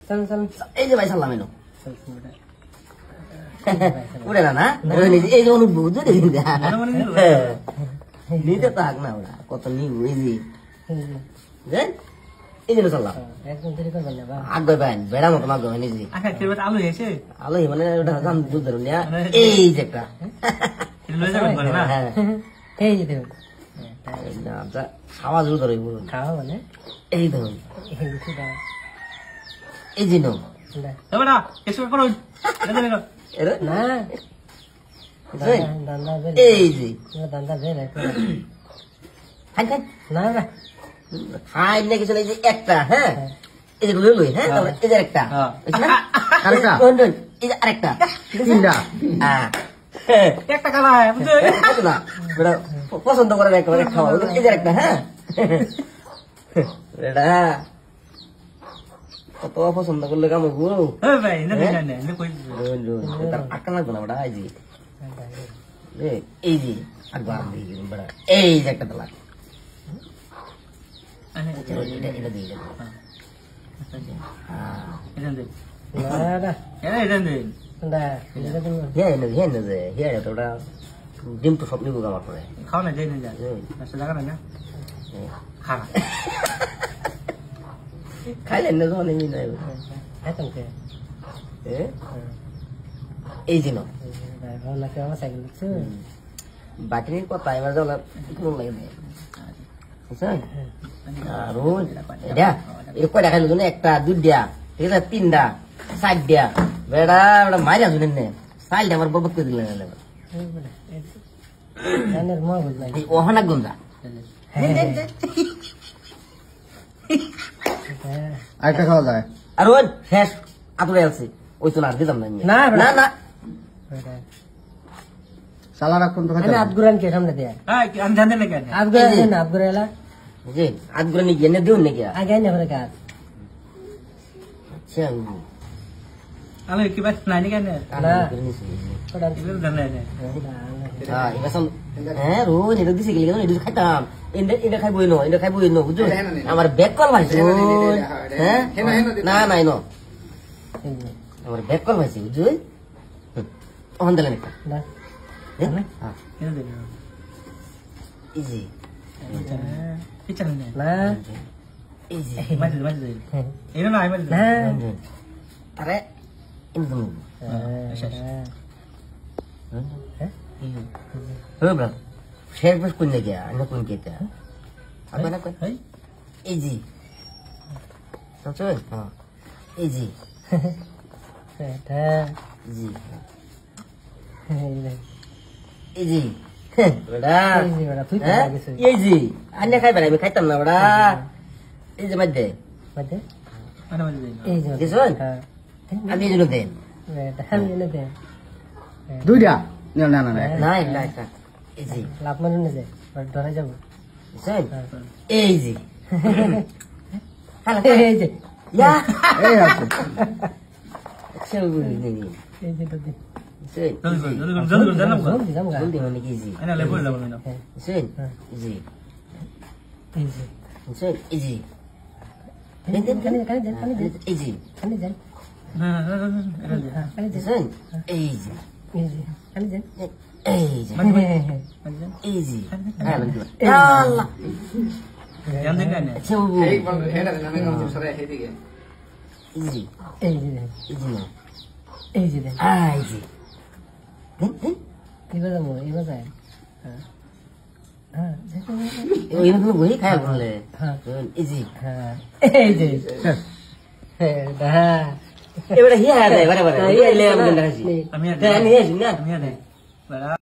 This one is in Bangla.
চল চল এই যে ভাই সালাম এনো উড়ে না এই যে অনুভূত নিতে থাক না ওরা কত নিব এই যে এই যে সালাম একদম দেরি করবেন না বা আগে বাইন বেড়া মতো মাগো নিজে আচ্ছা কেবল আলু এসে আলো মানে ওটা জান দুধ ধরুন এই যে একটা লয়ে যাবেন বলে না এই যে দেখুন না যা খাওয়া জুড়ে ধরে বলুন খাওয়া মানে এই ধরুন এই যে দাও এই যে নো তবে না কিছু করুন এর না এই দান্দা বের এই যে দান্দা বের খাই খাই না না খাই না কিছু এই যে একটা হ্যাঁ এই যে লই লই হ্যাঁ তারপর এই যে একটা আরেকটা এই যে আরেকটা তিনটা একটা কালা বুঝছো না বেটা পছন্দ করে একটা খাওয়া এই যে একটা হ্যাঁ বেটা কত পছন্দ করলে কাম গুরু ভাই না না না কই তার আটকা লাগবে না বেটা এই যে একবার বেটা এই যে একটা তালাক এটা দিয়ে এটা দে না এটা দে না এটা তুমি ওটা ডিম তো সব নিবো আমার পরে খাও না যাই না যা আচ্ছা জায়গা না খা খাইলেন না যখন এমনি নাই এখন কে এই যে না কে আমার সাইকেল দিচ্ছে বাকির কথা এবার যাও কেমন লাগে বুঝছেন আর এটা এটা কয়টা খাইলো জানো একটা দুইটা ঠিক আছে তিনটা চারটা বেড়া বেড়া মারিয়া শুনেন নে চাইলটা আমার বরবত করে দিলেন গানের মোয়া বুঝলাই ওহানা গঞ্জা আরেকটা খাওয়া যায় আর ওই শেষ আতুরে আছে ওই তো না দিতাম না না না না সালা রাখুন তো আমি আবগুরান কে সামনে দেয়া আমি জানতে না কেন আবগুরান না আবগুরালা জি আতগুরা নি গেনে দিও নাকি আগে না করে কাজ আচ্ছা আলু কি বাস নাই কেন না এটা জানা না হ্যাঁ এটা সব হ্যাঁ রোজ এটা দিছে গেলে কেন এটা খাইতাম এটা খাইবই ন বুঝছো আমার ব্যাক কল ভাইছে হ্যাঁ না নাই ন আমার ব্যাক কল ভাইছে বুঝছো ওখান দিলেন একটা না হ্যাঁ ইজি পিছনে না না ইজি মাঝে মাঝে এটা না মাঝে না আরে ইনদম হ্যাঁ ব্রা শেয়ার বস কোন গিয়া না কোন কেতা আবে না কোন ইজি চল হ্যাঁ ইজি এটা ইজি এই ইজি বড়া এই বড়া তুই হ্যাঁ কিছু ইজি আন্না খাইবা আমি খাইতাম না বড়া এই যে মধ্যে মধ্যে মানে মাঝে এই যে কিছুন হ্যাঁ আমি জন্য দেন এটা আমি এনে দে দুইটা না না না না না এটা ইজি লাভ মানে নে যায় ধরে যাব বুঝছেন ইজি হ্যালো এই যে ইয়া এই আছে চল বলি নেই এই যে তো দে বুঝছেন জলদি জানাম জল দিলাম গা বলতে মানে কি ইজি আইনা লেবু যাবো না বুঝছেন ইজি এই যে বুঝছেন ইজি কানে দেন ইজি কানে দেন না এটা দে কানে দেন বুঝছেন ইজি এই যে কানে দেন ইজি মাঝে ইজি হ্যাঁ আল্লাহ জানতে কেন চুবু এই বল হেডা না না কোন সরে হেদিকে ইজি এই যে ইজি না এই যে দেন ইজি দেন দেন এবার যাবো এবার যায় হ্যাঁ হ্যাঁ ওই রকম বই খায় বলে হ্যাঁ ইজি হ্যাঁ এই যে হ্যাঁ এবারে হিয়া রে বারে বারে হিয়া লে আমি দেখাচ্ছি আমি দেন হিয়া না আমি